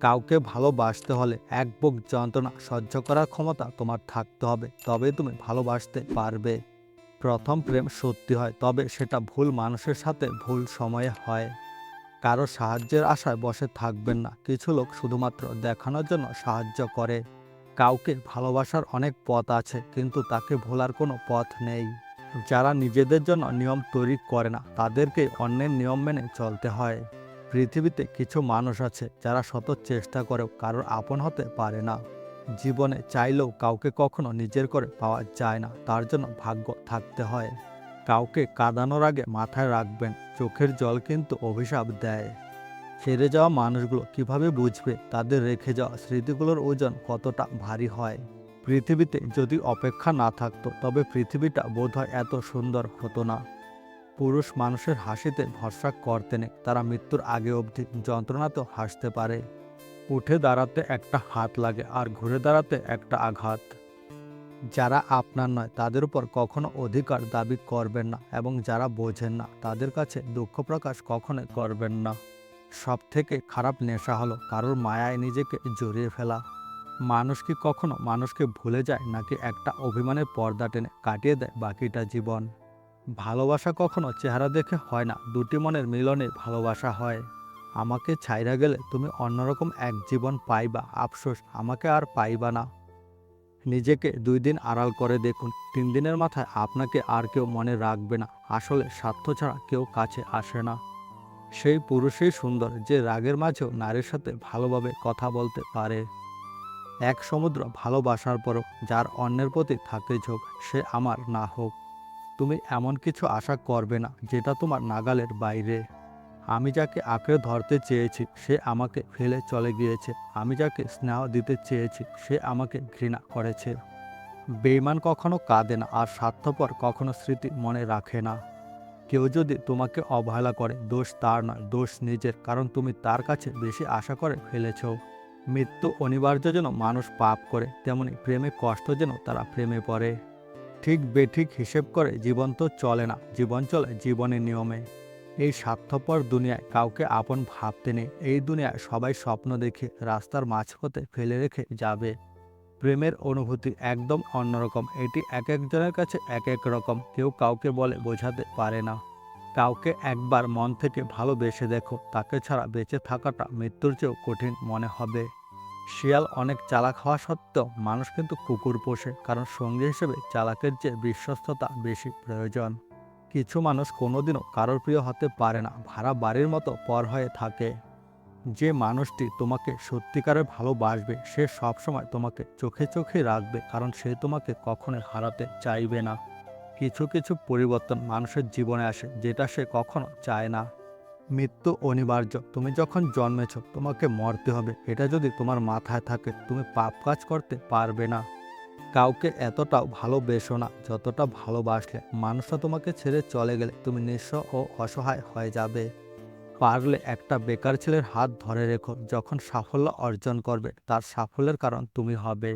কাউকে ভালোবাসতে হলে এক বুক যন্ত্রণা সহ্য করার ক্ষমতা তোমার থাকতে হবে, তবেই তুমি ভালোবাসতে পারবে। প্রথম প্রেম সত্যি হয়, তবে সেটা ভুল মানুষের সাথে ভুল সময়ে হয়। কারো সাহায্যের আশায় বসে থাকবেন না। কিছু লোক শুধুমাত্র দেখানোর জন্য সাহায্য করে। কাউকে ভালোবাসার অনেক পথ আছে, কিন্তু তাকে ভোলার কোনো পথ নেই। যারা নিজেদের জন্য নিয়ম তৈরি করে না, তাদেরকে অন্যের নিয়ম মেনে চলতে হয়। পৃথিবীতে কিছু মানুষ আছে যারা শত চেষ্টা করেও কারোর আপন হতে পারে না। জীবনে চাইলেও কাউকে কখনো নিজের করে পাওয়া যায় না, তার জন্য ভাগ্য থাকতে হয়। কাউকে কাঁদানোর আগে মাথায় রাখবেন, চোখের জল কিন্তু অভিশাপ দেয়। ছেড়ে যাওয়া মানুষগুলো কিভাবে বুঝবে তাদের রেখে যাওয়া স্মৃতিগুলোর ওজন কতটা ভারী হয়। পৃথিবীতে যদি অপেক্ষা না থাকতো, তবে পৃথিবীটা বোধহয় এত সুন্দর হতো না। পুরুষ মানুষের হাসিতে ভরসা করতে নেই, তারা মৃত্যুর আগে অবধি যন্ত্রণাতেও হাসতে পারে। উঠে দাঁড়াতে একটা হাত লাগে, আর ঘুরে দাঁড়াতে একটা আঘাত। যারা আপনার নয় তাদের উপর কখনো অধিকার দাবি করবেন না, এবং যারা বোঝেন না তাদের কাছে দুঃখ প্রকাশ কখনোই করবেন না। সব থেকে খারাপ নেশা হলো কারোর মায়ায় নিজেকে জড়িয়ে ফেলা। মানুষ কি কখনো মানুষকে ভুলে যায়, নাকি একটা অভিমানের পর্দা টেনে কাটিয়ে দেয় বাকিটা জীবন? ভালোবাসা কখনো চেহারা দেখে হয় না, দুটি মনের মিলনে ভালোবাসা হয়। আমাকে ছাইরা গেলে তুমি অন্যরকম এক জীবন পাইবা, আফসোস আমাকে আর পাইবা না। নিজেকে 2 দিন আড়াল করে দেখুন, 3 দিনের মাথায় আপনাকে আর কেউ মনে রাখবে না। আসলে স্বার্থ ছাড়া কেউ কাছে আসে না। সেই পুরুষই সুন্দর যে রাগের মাঝেও নারীর সাথে ভালোভাবে কথা বলতে পারে। এক সমুদ্র ভালোবাসার পরও যার অন্যের প্রতি থাকে ঝোঁক, সে আমার না হোক। তুমি এমন কিছু আশা করবে না যেটা তোমার নাগালের বাইরে। আমি যাকে আঁকড়ে ধরতে চেয়েছি সে আমাকে ফেলে চলে গিয়েছে। আমি যাকে স্নেহ দিতে চেয়েছি সে আমাকে ঘৃণা করেছে। বেঈমান কখনো কাঁদে না, আর স্বার্থপর কখনো স্মৃতি মনে রাখে না। কেউ যদি তোমাকে অবহেলা করে, দোষ তার নয়, দোষ নিজের, কারণ তুমি তার কাছে বেশি আশা করে ফেলেছ। মৃত্যু অনিবার্য যেন মানুষ পাপ করে, তেমনি প্রেমে কষ্ট যেন তারা প্রেমে পড়ে। ঠিক বেঠিক হিসেব করে জীবন তো চলে না, জীবন চলে জীবনের নিয়মে। এই স্বার্থপর দুনিয়ায় কাউকে আপন ভাবতে নেই। এই দুনিয়ায় সবাই স্বপ্ন দেখে রাস্তার মাঝপথে ফেলে রেখে যাবে। প্রেমের অনুভূতি একদম অন্যরকম, এটি এক একজনের কাছে এক এক রকম, কেউ কাউকে বলে বোঝাতে পারে না। কাউকে একবার মন থেকে ভালোবেসে দেখো, তাকে ছাড়া বেঁচে থাকাটা মৃত্যুর চেয়েও কঠিন মনে হবে। শিয়াল অনেক চালাক হওয়া সত্ত্বেও মানুষ কিন্তু কুকুর পোষে, কারণ সঙ্গী হিসেবে চালাকের চেয়ে বিশ্বস্ততা বেশি প্রয়োজন। কিছু মানুষ কোনোদিনও কারোর প্রিয় হতে পারে না, ভাড়া বাড়ির মতো পর হয়ে থাকে। যে মানুষটি তোমাকে সত্যিকারের ভালোবাসবে সে সবসময় তোমাকে চোখে চোখে রাখবে, কারণ সে তোমাকে কখনোই হারাতে চাইবে না। কিছু কিছু পরিবর্তন মানুষের জীবনে আসে যেটা সে কখনো চায় না। মৃত্যু অনিবার্য, তুমি যখন জন্মেছ তোমাকে মরতে হবে, এটা যদি তোমার মাথায় থাকে তুমি পাপ কাজ করতে পারবে না। কাউকে এতটাও ভালোবেসো না যতটা ভালোবাসলে মানুষটা তোমাকে ছেড়ে চলে গেলে তুমি নিঃস্ব ও অসহায় হয়ে যাবে। পারলে একটা বেকার ছেলের হাত ধরে রেখো, যখন সাফল্য অর্জন করবে তার সাফল্যের কারণ তুমি হবে।